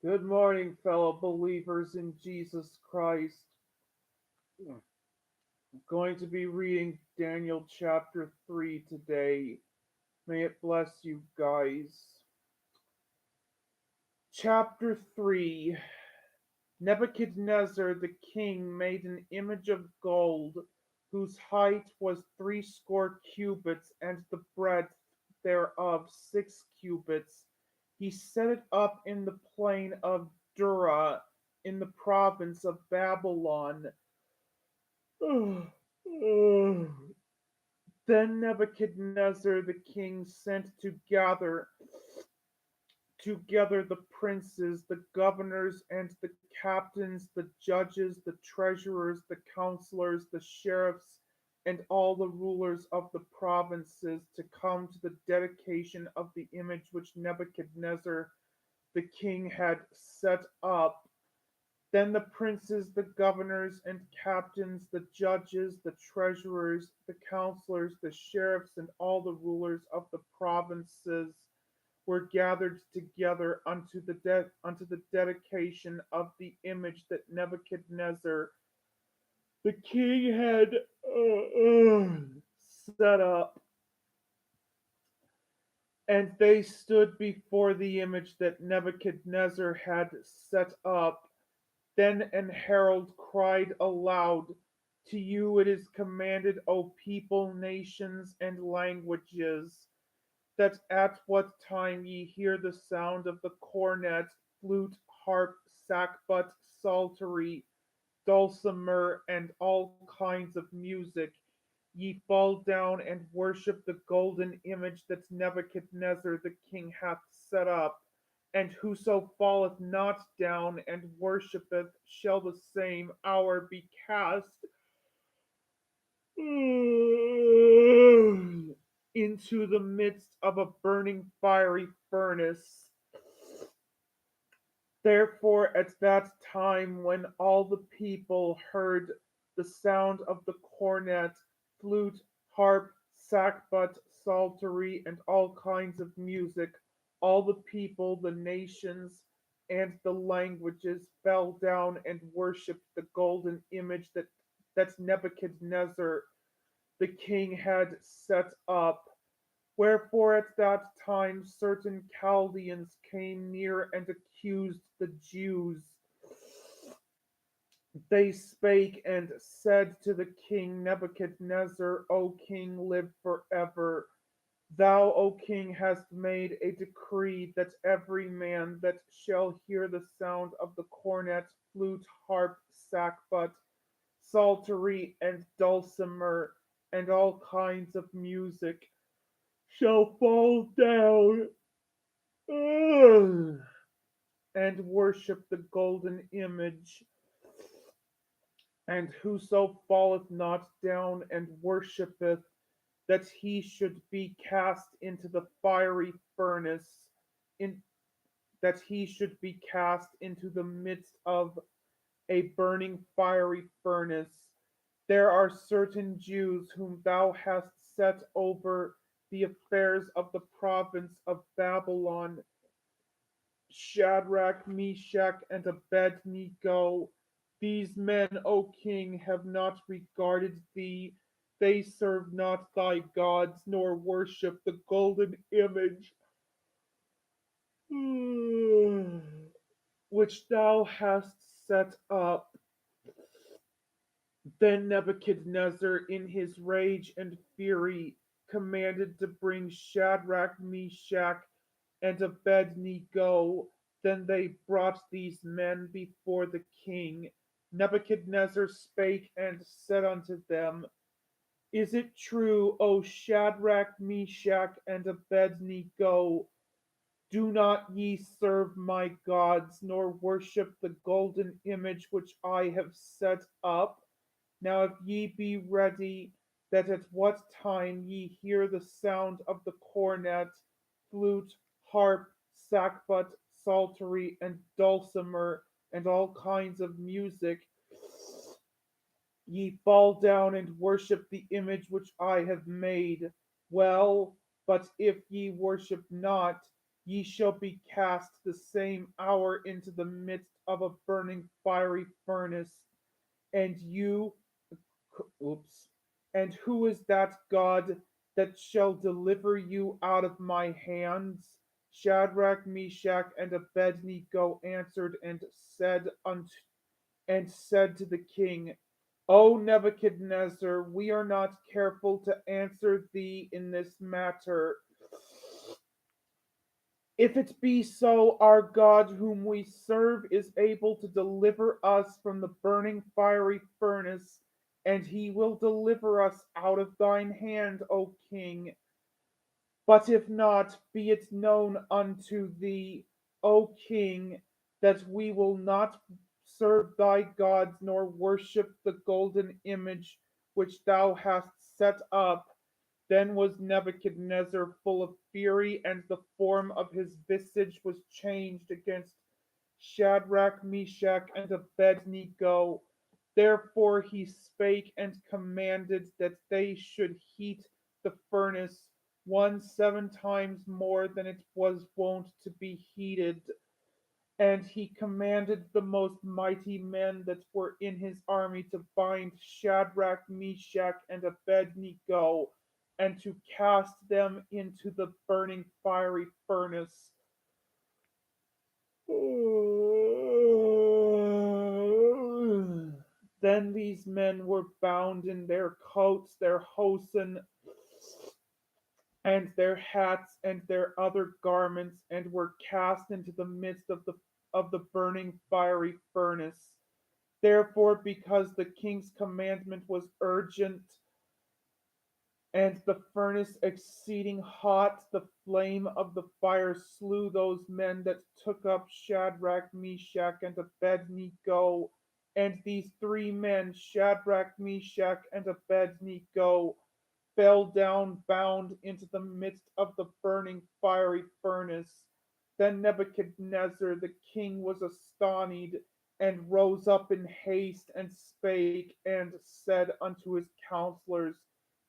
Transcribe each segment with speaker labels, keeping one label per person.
Speaker 1: Good morning, fellow believers in Jesus Christ. I'm going to be reading Daniel chapter 3 today. May it bless you guys. Chapter 3. Nebuchadnezzar the king made an image of gold, whose height was threescore cubits, and the breadth thereof 6 cubits. He set it up in the plain of Dura, in the province of Babylon. Then Nebuchadnezzar the king sent together the princes, the governors, and the captains, the judges, the treasurers, the counselors, the sheriffs, and all the rulers of the provinces to come to the dedication of the image which Nebuchadnezzar the king had set up. Then the princes, the governors and captains, the judges, the treasurers, the counselors, the sheriffs, and all the rulers of the provinces were gathered together unto the dedication of the image that Nebuchadnezzar the king had set up. And they stood before the image that Nebuchadnezzar had set up. Then an herald cried aloud, to you it is commanded, O people, nations, and languages, that at what time ye hear the sound of the cornet, flute, harp, sackbut, psaltery, dulcimer, and all kinds of music, ye fall down and worship the golden image that Nebuchadnezzar the king hath set up. And whoso falleth not down and worshippeth shall the same hour be cast into the midst of a burning fiery furnace. Therefore, at that time, when all the people heard the sound of the cornet, flute, harp, sackbut, psaltery, and all kinds of music, all the people, the nations, and the languages fell down and worshipped the golden image that Nebuchadnezzar the king had set up. Wherefore at that time certain Chaldeans came near and accused the Jews. They spake and said to the king Nebuchadnezzar, O king, live forever. Thou, O king, hast made a decree that every man that shall hear the sound of the cornet, flute, harp, sackbut, psaltery, and dulcimer, and all kinds of music, shall fall down and worship the golden image. And whoso falleth not down and worshippeth, that he should be cast into the fiery furnace, in that he should be cast into the midst of a burning fiery furnace. There are certain Jews whom thou hast set over the affairs of the province of Babylon, Shadrach, Meshach, and Abednego. These men, O king, have not regarded thee. They serve not thy gods, nor worship the golden image which thou hast set up. Then Nebuchadnezzar, in his rage and fury, commanded to bring Shadrach, Meshach, and Abednego. Then they brought these men before the king. Nebuchadnezzar spake and said unto them, is it true, O Shadrach, Meshach, and Abednego? Do not ye serve my gods, nor worship the golden image which I have set up? Now if ye be ready, that at what time ye hear the sound of the cornet, flute, harp, sackbut, psaltery, and dulcimer, and all kinds of music, ye fall down and worship the image which I have made. Well, but if ye worship not, ye shall be cast the same hour into the midst of a burning fiery furnace. And you, oops, and who is that God that shall deliver you out of my hands? Shadrach, Meshach, and Abednego answered and said to the king, O Nebuchadnezzar, we are not careful to answer thee in this matter. If it be so, our God, whom we serve, is able to deliver us from the burning fiery furnace, and he will deliver us out of thine hand, O king. But if not, be it known unto thee, O king, that we will not serve thy gods nor worship the golden image which thou hast set up. Then was Nebuchadnezzar full of fury, and the form of his visage was changed against Shadrach, Meshach, and Abednego. Therefore he spake and commanded that they should heat the furnace 7 times more than it was wont to be heated. And he commanded the most mighty men that were in his army to bind Shadrach, Meshach, and Abednego, and to cast them into the burning fiery furnace. Then these men were bound in their coats, their hosen, and their hats, and their other garments, and were cast into the midst of the burning fiery furnace. Therefore, because the king's commandment was urgent, and the furnace exceeding hot, the flame of the fire slew those men that took up Shadrach, Meshach, and Abednego. And these 3 men, Shadrach, Meshach, and Abednego, fell down bound into the midst of the burning fiery furnace. Then Nebuchadnezzar the king was astonished, and rose up in haste, and spake, and said unto his counselors,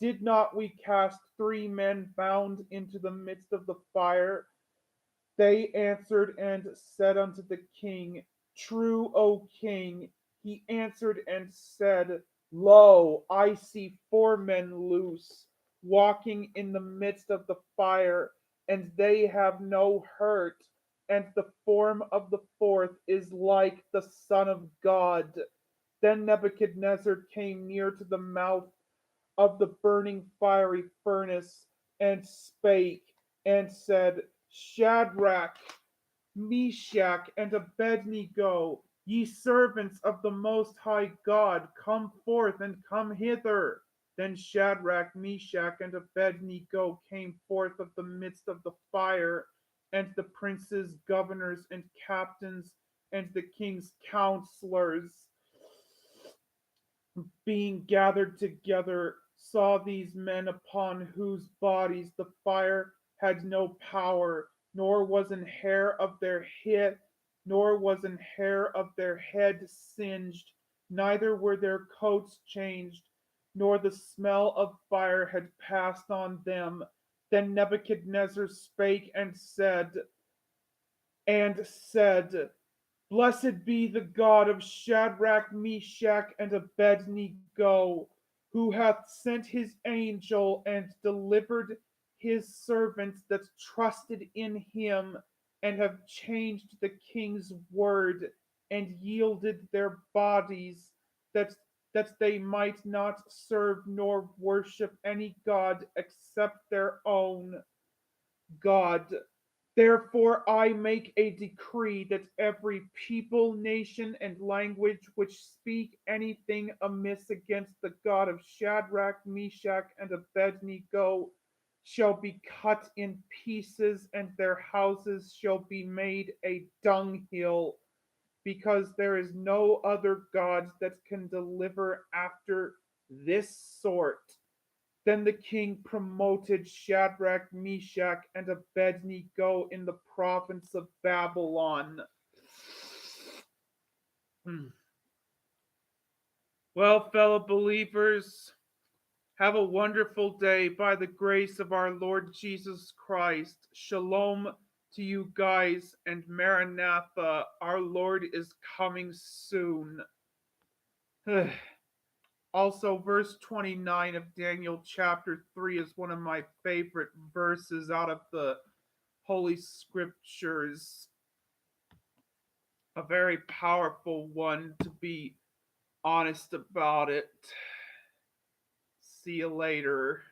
Speaker 1: Did not we cast 3 men bound into the midst of the fire? They answered and said unto the king, True, O king. He answered and said, Lo, I see 4 men loose, walking in the midst of the fire, and they have no hurt, and the form of the fourth is like the Son of God. Then Nebuchadnezzar came near to the mouth of the burning fiery furnace, and spake and said, Shadrach, Meshach, and Abednego, ye servants of the Most High God, come forth and come hither. Then Shadrach, Meshach, and Abednego came forth of the midst of the fire, and the princes, governors, and captains, and the king's counselors, being gathered together, saw these men upon whose bodies the fire had no power, nor was an hair of their head, nor was an hair of their head singed, neither were their coats changed, nor the smell of fire had passed on them. Then Nebuchadnezzar spake and said, Blessed be the God of Shadrach, Meshach, and Abednego, who hath sent his angel and delivered his servants that trusted in him, and have changed the king's word, and yielded their bodies, that they might not serve nor worship any God except their own God. Therefore, I make a decree that every people, nation, and language which speak anything amiss against the God of Shadrach, Meshach, and Abednego shall be cut in pieces, and their houses shall be made a dunghill, because there is no other God that can deliver after this sort. Then the king promoted Shadrach, Meshach, and Abednego in the province of Babylon. Well, fellow believers, have a wonderful day by the grace of our Lord Jesus Christ. Shalom to you guys, and Maranatha, our Lord is coming soon. Also, verse 29 of Daniel chapter 3 is one of my favorite verses out of the Holy Scriptures. A very powerful one, to be honest about it. See you later.